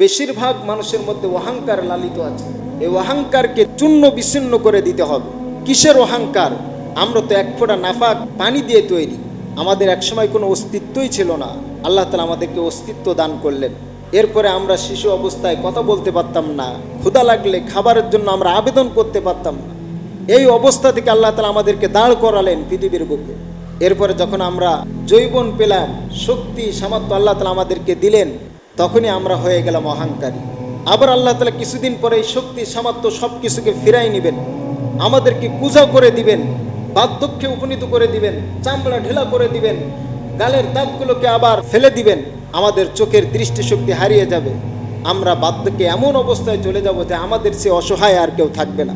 বেশিরভাগ মানুষের মধ্যে অহংকার লালিত আছে। এই অহংকারকে চূর্ণ বিচ্ছিন্ন করে দিতে হবে। কিসের অহংকার? আমরা তো এক ফোঁটা নাফাক পানি দিয়ে তৈরি। আমাদের একসময় কোনো অস্তিত্বই ছিল না, আল্লাহ তাআলা আমাদেরকে অস্তিত্ব দান করলেন। এরপরে আমরা শিশু অবস্থায় কথা বলতে পারতাম না, ক্ষুধা লাগলে খাবারের জন্য আমরা আবেদন করতে পারতাম না। এই অবস্থা থেকে আল্লাহ তাআলা আমাদেরকে দাঁড় করালেন পৃথিবীর বুকে। এরপরে যখন আমরা যৌবন পেলাম, শক্তি সামর্থ্য আল্লাহ তাআলা আমাদেরকে দিলেন, তখনই আমরা হয়ে গেলাম অহংকারী। আবার আল্লাহ তাআলা কিছুদিন পরে এই শক্তি সামর্থ্য সব কিছুকে ফিরাই নেবেন, আমাদেরকে কুজা করে দিবেন, বার্ধক্যে উপনীত করে দিবেন, চামড়া ঢিলা করে দিবেন, গালের দাঁতগুলোকে আবার ফেলে দিবেন, আমাদের চোখের দৃষ্টিশক্তি হারিয়ে যাবে। আমরা বার্ধক্যে এমন অবস্থায় চলে যাব যে আমাদের সে অসহায় আর কেউ থাকবে না।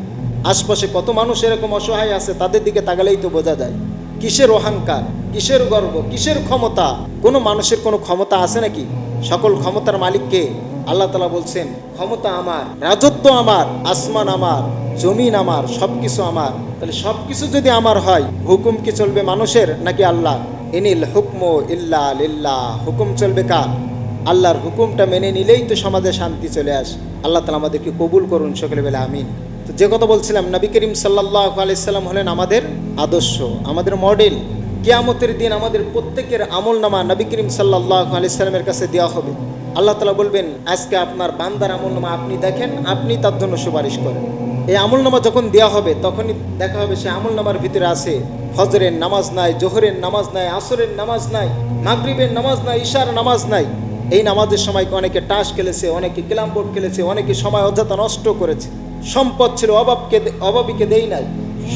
আশপাশে কত মানুষ এরকম অসহায় আছে, তাদের দিকে তাকালেই তো বোঝা যায়। কিসের অহংকার, কিসের গর্ব, কিসের ক্ষমতা? কোনো মানুষের কোনো ক্ষমতা আছে নাকি? সকল ক্ষমতার মালিককে আল্লাহ তাআলা বলছেন, ক্ষমতা আমার, রাজত্ব আমার, আসমান আমার, জমিন আমার, সবকিছু আমার। তাহলে সবকিছু যদি আমার হয়, হুকুম কি চলবে মানুষের নাকি আল্লাহ? ইনিল হুকমু ইল্লা লিল্লাহ। হুকুম চলবে কার? আল্লাহর হুকুমটা মেনে নিলেই তো সমাজে শান্তি চলে আসে। আল্লাহ তাআলা আমাদেরকে কবুল করুন, সকলে বলে আমিন। তো যে কথা বলছিলাম, নবী করিম সাল্লাল্লাহু আলাইহি সাল্লাম হলেন আমাদের আদর্শ, আমাদের মডেল। কিয়ামতের দিন আমাদের প্রত্যেকের আমলনামা নবী করিম সাল্লাল্লাহু আলাইহি সাল্লামের কাছে দেওয়া হবে। আল্লাহ তাআলা বলবেন, আজকে আপনার বান্দার আমলনামা আপনি দেখেন, আপনি তার জন্য সুপারিশ করেন। এই আমলনামা যখন দেওয়া হবে, তখনই দেখা হবে সে আমলনামার ভিতরে আছে ফজরের নামাজ নাই, জোহরের নামাজ নাই, আসরের নামাজ নাই, মাগরিবের নামাজ নাই, ইশার নামাজ নাই। এই নামাজের সময় অনেকে টাস খেলেছে, অনেকে ক্যারাম বোর্ড খেলেছে, অনেকে সময় অযথা নষ্ট করেছে। সম্পদ ছিল অভাবীকে দেই নাই,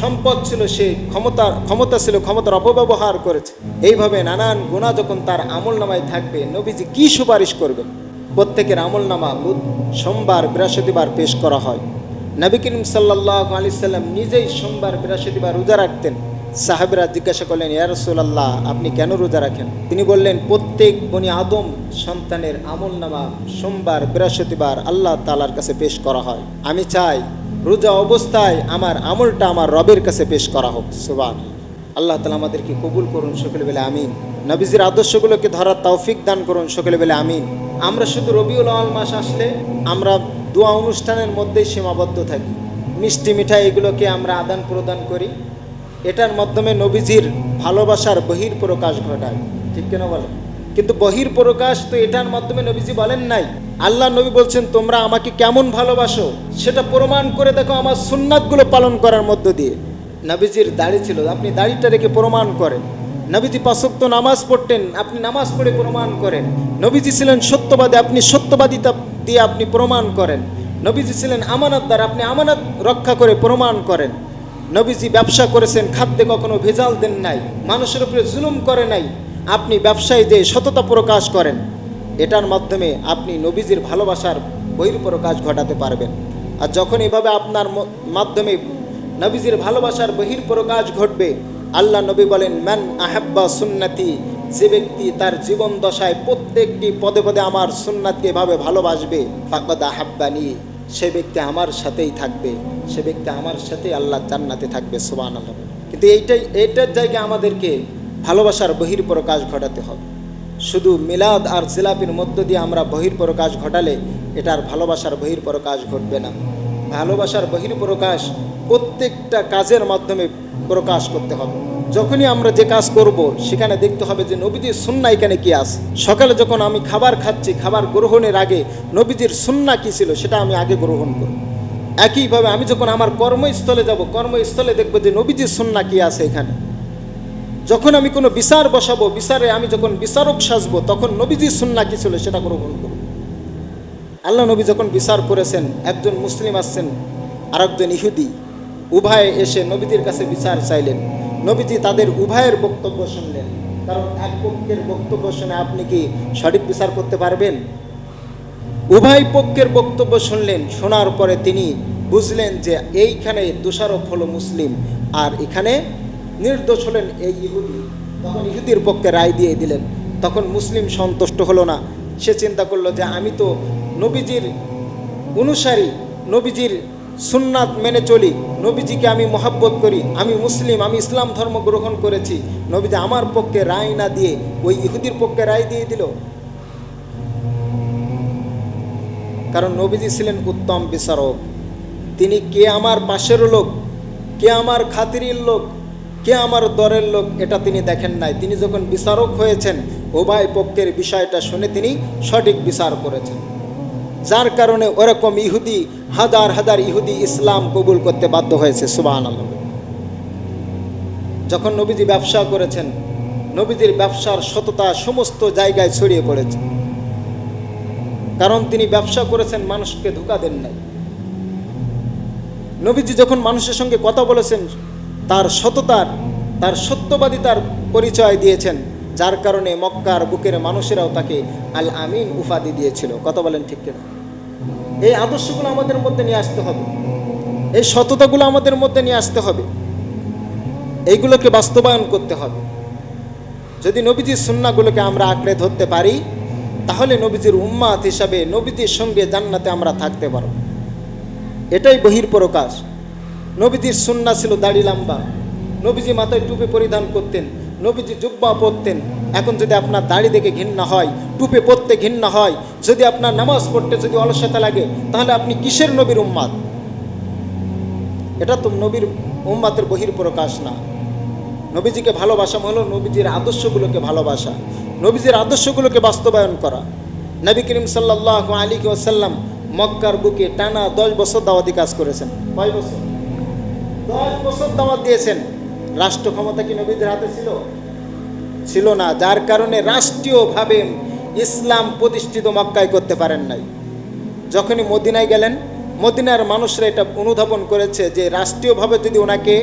সম্পদ ছিল সে ক্ষমতা ছিল ক্ষমতার অপব্যবহার করেছে। এইভাবে নানান গুনাহ যখন তার আমলনামায় থাকবে, নবীজি কি সুপারিশ করবেন? প্রত্যেকের আমলনামা সোমবার বৃহস্পতিবার পেশ করা হয়। নবী করিম সাল্লাল্লাহু আলাইহি সাল্লাম নিজেই সোমবার বৃহস্পতিবার রোজা রাখতেন। সাহাবীরা জিজ্ঞাসা করলেন, ইয়া রাসূলুল্লাহ, আপনি কেন রোজা রাখেন? তিনি বললেন, প্রত্যেক বনি আদম সন্তানের আমলনামা সোমবার বৃহস্পতিবার আল্লাহ তাআলার কাছে পেশ করা হয়। আমি চাই রোজা অবস্থায় আমার আমলটা আমার রবের কাছে পেশ করা হোক। সুবহানাল্লাহ। আল্লাহ তাআলা আমাদেরকে কবুল করুন, সকলে বলে আমিন। নবীজির আদর্শগুলোকে ধরার তৌফিক দান করুন, সকলে বলে আমিন। আমরা শুধু রবিউল আউয়াল মাস আসলে আমরা দোয়া অনুষ্ঠানের মধ্যেই সীমাবদ্ধ থাকি, মিষ্টি মিঠাই এগুলোকে আমরা আদান প্রদান করি। এটার মাধ্যমে নবীজির ভালোবাসার বহির্প্রকাশ ঘটায়, ঠিক কেন বলেন? কিন্তু বহির্প্রকাশ তো এটার মাধ্যমে নবীজি বলেন নাই। আল্লাহ নবী বলছেন, তোমরা আমাকে কেমন ভালোবাসো সেটা প্রমাণ করে দেখো আমার সুন্নাতগুলো পালন করার মধ্য দিয়ে। নবীজির দাড়ি ছিল, আপনি দাড়িটা রেখে প্রমাণ করেন। নবীজি ৫ ওয়াক্ত নামাজ পড়তেন, আপনি নামাজ পড়ে প্রমাণ করেন। নবীজি ছিলেন সত্যবাদী, আপনি সত্যবাদিতা দিয়ে আপনি প্রমাণ করেন। নবীজি ছিলেন আমানতদার, আপনি আমানত রক্ষা করে প্রমাণ করেন। নবীজি ব্যবসা করেছেন, খাদ্যে কখনো ভেজাল দেন নাই, মানুষের উপরে জুলুম করে নাই, আপনি ব্যবসায় যে সততা প্রকাশ করেন। এটার মাধ্যমে আপনি নবীজির ভালোবাসার বহির্প্রকাশ ঘটাতে পারবেন। আর যখন এভাবে আপনার মাধ্যমে নবীজির ভালোবাসার বহির্প্রকাশ ঘটবে, আল্লাহ নবী বলেন, মান আহাব্বা সুন্নতি, যে ব্যক্তি তার জীবন দশায় প্রত্যেকটি পদে পদে আমার সুন্নাতকে এভাবে ভালোবাসবে, ফাকাদ আহাব্বানি, সে ব্যক্তি আমার সাথেই থাকবে, সে ব্যক্তি আমার সাথে আল্লাহ জান্নাতে থাকবে। সুবহানাল্লাহ। কিন্তু এইটার জায়গায় আমাদেরকে ভালোবাসার বহির্প্রকাশ ঘটাতে হবে। শুধু মিলাদ আর জিলাপির মধ্য দিয়ে আমরা বহির্প্রকাশ ঘটালে এটার ভালোবাসার বহির্প্রকাশ ঘটবে না। ভালোবাসার বহির্প্রকাশ প্রত্যেকটা কাজের মাধ্যমে প্রকাশ করতে হবে। যখনই আমরা যে কাজ করব সেখানে দেখতে হবে যে নবীজির সুন্নাহ এখানে কি আছে। সকালে যখন আমি খাবার খাচ্ছি, খাবার গ্রহণের আগে নবীজির সুন্নাহ কি ছিল সেটা আমি আগে গ্রহণ করব। একইভাবে আমি যখন আমার কর্মস্থলে যাব, কর্মস্থলে দেখব যে নবীজির সুন্নাহ কি আছে এখানে। যখন আমি কোনো বিচার বসাবো, বিচারে আমি যখন বিচারক সাজবো, তখন নবীজির সুন্নাহ কি ছিল সেটা গ্রহণ করব। আল্লাহ নবী যখন বিচার করেছেন, একজন মুসলিম আসছেন আর একজন ইহুদি, উভয়ে এসে নবীজির কাছে বিচার চাইলেন। নবীজি তাদের উভয়ের বক্তব্য শুনলেন, কারণ এক পক্ষের বক্তব্য শুনে আপনি কি সঠিক বিচার করতে পারবেন? উভয় পক্ষের বক্তব্য শুনলেন, শোনার পরে তিনি বুঝলেন যে এইখানে দোষারোপ হলো মুসলিম আর এখানে নির্দোষ হলেন এই ইহুদি। তখন ইহুদির পক্ষে রায় দিয়ে দিলেন। তখন মুসলিম সন্তুষ্ট হলো না, সে চিন্তা করলো যে আমি তো নবীজির অনুসারী, নবীজির সুন্নাত মেনে চলি, নবীজিকে আমি মহব্বত করি, আমি মুসলিম, আমি ইসলাম ধর্ম গ্রহণ করেছি, নবীজি আমার পক্ষে রায় না দিয়ে ওই ইহুদির পক্ষে রায় দিয়ে দিল। কারণ নবীজি ছিলেন উত্তম বিচারক। তিনি কে আমার পাশের লোক, কে আমার খাতিরের লোক, কে আমার দরের লোক, এটা তিনি দেখেন নাই। তিনি যখন বিচারক হয়েছেন, উভয় পক্ষের বিষয়টা শুনে তিনি সঠিক বিচার করেছেন। যার কারণে ওরকম ইহুদি, হাজার হাজার ইহুদি ইসলাম কবুল করতে বাধ্য হয়েছে। সুবহানাল্লাহ। যখন নবীজি ব্যবসা করেছেন, নবীজির ব্যবসার সততা সমস্ত জায়গায় ছড়িয়ে পড়েছে, কারণ তিনি ব্যবসা করেছেন, মানুষকে ধোঁকা দেন নাই। নবীজি যখন মানুষের সঙ্গে কথা বলেছেন, তার সততার, তার সত্যবাদিতার পরিচয় দিয়েছেন, যার কারণে মক্কার বুকের মানুষেরাও তাকে আল আমিন উপাধি দিয়েছিল। কথা বলেন ঠিক কিনা? এই আদর্শগুলো আমাদের মধ্যে নিয়ে আসতে হবে, এই সততাগুলো আমাদের মধ্যে নিয়ে আসতে হবে, এইগুলোকে বাস্তবায়ন করতে হবে। যদি নবীজির সুন্নাহগুলোকে আমরা আঁকড়ে ধরতে পারি, তাহলে নবীজির উম্মাত হিসাবে নবীজির সঙ্গে জান্নাতে আমরা থাকতে পারব। এটাই বহির্প্রকাশ। নবীজির সুন্নাহ ছিল দাড়ি লম্বা, নবীজি মাথায় টুপি পরিধান করতেন, নবীজি জুব্বা পরতেন। এখন যদি আপনার দাড়ি দেখে ঘৃণা হয়, টুপি পরতে ঘৃণা হয়, যদি আপনার নামাজ পড়তে যদি অলসতা লাগে, তাহলে আপনি কিসের নবীর উম্মাত? এটা তো নবীর উম্মাতের বহির্প্রকাশ না। নবীজিকে ভালোবাসা হলো নবীজির আদর্শগুলোকে ভালোবাসা, নবীজির আদর্শগুলোকে বাস্তবায়ন করা। নবী করিম সাল্লাল্লাহু আলাইহি ওয়াসাল্লাম মক্কার বুকে টানা 10 বছর দাওয়াতি কাজ করেছেন। কয় বছর? 10 বছর দাওয়াত দিয়েছেন। রাষ্ট্র ক্ষমতা কি নবীদের হাতে ছিল? ছিল না। যার কারণে রাষ্ট্রীয়ভাবে ইসলাম প্রতিষ্ঠিত মক্কায় করতে পারেন নাই। যখনই মদিনায় গেলেন, মদিনার মানুষরা এটা অনুধাবন করেছে যে রাষ্ট্রীয়ভাবে যদি ওনাকে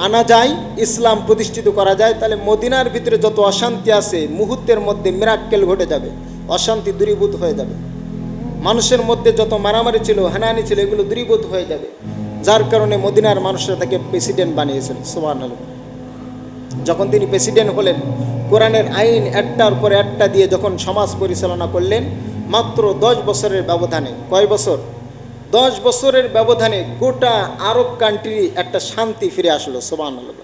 আনা যায়, ইসলাম প্রতিষ্ঠিত করা যায়, তাহলে মদিনার ভিতরে যত অশান্তি আছে মুহূর্তের মধ্যে মিরাক্কেল ঘটে যাবে, অশান্তি দূরীভূত হয়ে যাবে। মানুষের মধ্যে যত মারামারি ছিল, হানাহানি ছিল, এগুলো দূরীভূত হয়ে যাবে। যার কারণে মদিনার মানুষরা তাকে প্রেসিডেন্ট বানিয়েছিল। সুবহানাল্লাহ। যখন তিনি প্রেসিডেন্ট হলেন, কোরআনের আইন একটার পর একটা দিয়ে যখন সমাজ পরিচালনা করলেন, মাত্র 10 বছরের ব্যবধানে, কয় বছর? 10 বছরের ব্যবধানে গোটা আরব কান্ট্রি একটা শান্তি ফিরে আসলো। সুবহানাল্লাহ।